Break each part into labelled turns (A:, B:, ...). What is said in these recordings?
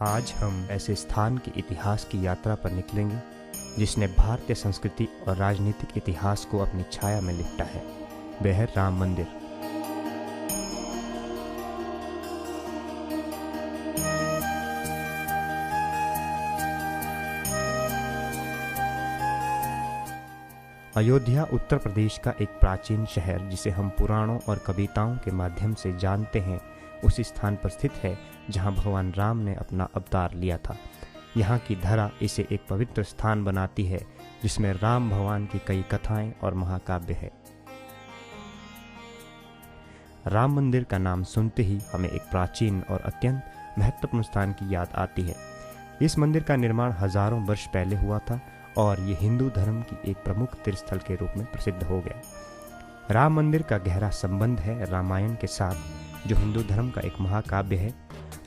A: आज हम ऐसे स्थान के इतिहास की यात्रा पर निकलेंगे जिसने भारतीय संस्कृति और राजनीतिक इतिहास को अपनी छाया में लिपटा है। वह है राम मंदिर। अयोध्या उत्तर प्रदेश का एक प्राचीन शहर जिसे हम पुराणों और कविताओं के माध्यम से जानते हैं, उस स्थान पर स्थित है जहां भगवान राम ने अपना अवतार लिया था। यहाँ की धरा इसे एक पवित्र स्थान बनाती है जिसमें राम भगवान की कई कथाएं और महाकाव्य है। राम मंदिर का नाम सुनते ही हमें एक प्राचीन और अत्यंत महत्वपूर्ण स्थान की याद आती है। इस मंदिर का निर्माण हजारों वर्ष पहले हुआ था और ये हिंदू धर्म की एक प्रमुख तीर्थस्थल के रूप में प्रसिद्ध हो गया। राम मंदिर का गहरा संबंध है रामायण के साथ, जो हिंदू धर्म का एक महाकाव्य है।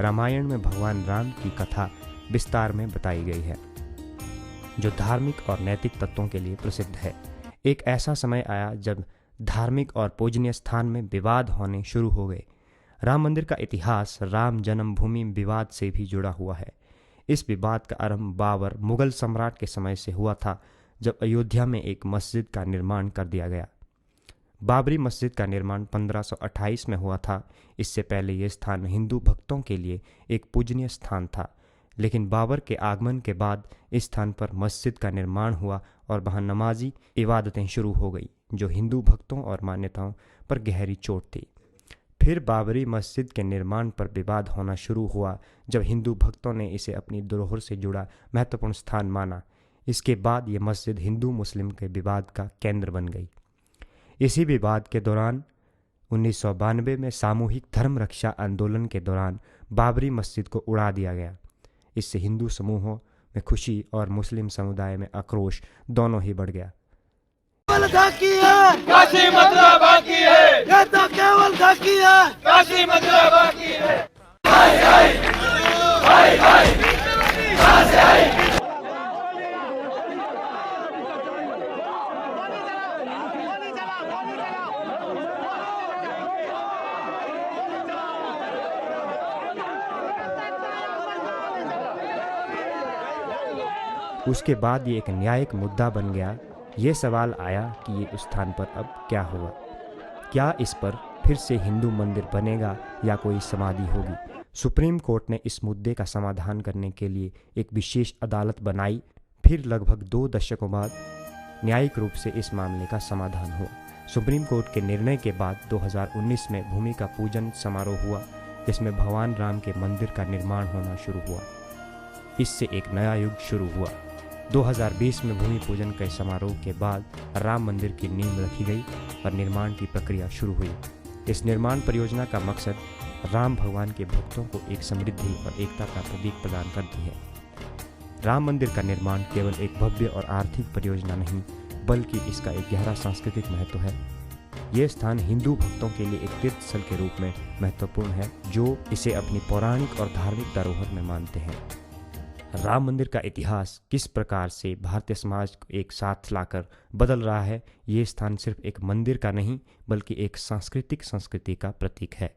A: रामायण में भगवान राम की कथा विस्तार में बताई गई है, जो धार्मिक और नैतिक तत्वों के लिए प्रसिद्ध है। एक ऐसा समय आया जब धार्मिक और पूजनीय स्थान में विवाद होने शुरू हो गए। राम मंदिर का इतिहास राम जन्मभूमि विवाद से भी जुड़ा हुआ है। इस विवाद का आरंभ बाबर मुगल सम्राट के समय से हुआ था, जब अयोध्या में एक मस्जिद का निर्माण कर दिया गया। बाबरी मस्जिद का निर्माण 1528 में हुआ था। इससे पहले यह स्थान हिंदू भक्तों के लिए एक पूजनीय स्थान था, लेकिन बाबर के आगमन के बाद इस स्थान पर मस्जिद का निर्माण हुआ और वहां नमाजी इबादतें शुरू हो गई, जो हिंदू भक्तों और मान्यताओं पर गहरी चोट थी। फिर बाबरी मस्जिद के निर्माण पर विवाद होना शुरू हुआ, जब हिंदू भक्तों ने इसे अपनी धरोहर से जुड़ा महत्वपूर्ण स्थान माना। इसके बाद ये मस्जिद हिंदू मुस्लिम के विवाद का केंद्र बन गई। इसी विवाद के दौरान 1992 में सामूहिक धर्म रक्षा आंदोलन के दौरान बाबरी मस्जिद को उड़ा दिया गया। इससे हिंदू समूहों में खुशी और मुस्लिम समुदाय में आक्रोश दोनों ही बढ़ गया।
B: काशी मथुरा बाकी है, ये तो केवल झांकी है, काशी मथुरा बाकी है। हाय हाय हाय हाय कहां से आई?
A: उसके बाद ये एक न्यायिक मुद्दा बन गया। ये सवाल आया कि ये उस स्थान पर अब क्या होगा। क्या इस पर फिर से हिंदू मंदिर बनेगा या कोई समाधि होगी? सुप्रीम कोर्ट ने इस मुद्दे का समाधान करने के लिए एक विशेष अदालत बनाई। फिर लगभग 2 दशकों बाद न्यायिक रूप से इस मामले का समाधान हुआ। सुप्रीम कोर्ट के निर्णय के बाद 2019 में भूमि का पूजन समारोह हुआ, जिसमें भगवान राम के मंदिर का निर्माण होना शुरू हुआ। इससे एक नया युग शुरू हुआ। 2020 में भूमि पूजन के समारोह के बाद राम मंदिर की नींव रखी गई और निर्माण की प्रक्रिया शुरू हुई। इस निर्माण परियोजना का मकसद राम भगवान के भक्तों को एक समृद्धि और एकता का प्रतीक प्रदान करती है। राम मंदिर का निर्माण केवल एक भव्य और आर्थिक परियोजना नहीं, बल्कि इसका एक गहरा सांस्कृतिक महत्व है। यह स्थान हिंदू भक्तों के लिए एक तीर्थस्थल के रूप में महत्वपूर्ण है, जो इसे अपनी पौराणिक और धार्मिक धरोहर में मानते हैं। राम मंदिर का इतिहास किस प्रकार से भारतीय समाज को एक साथ लाकर बदल रहा है, ये स्थान सिर्फ एक मंदिर का नहीं, बल्कि एक सांस्कृतिक संस्कृति का प्रतीक है।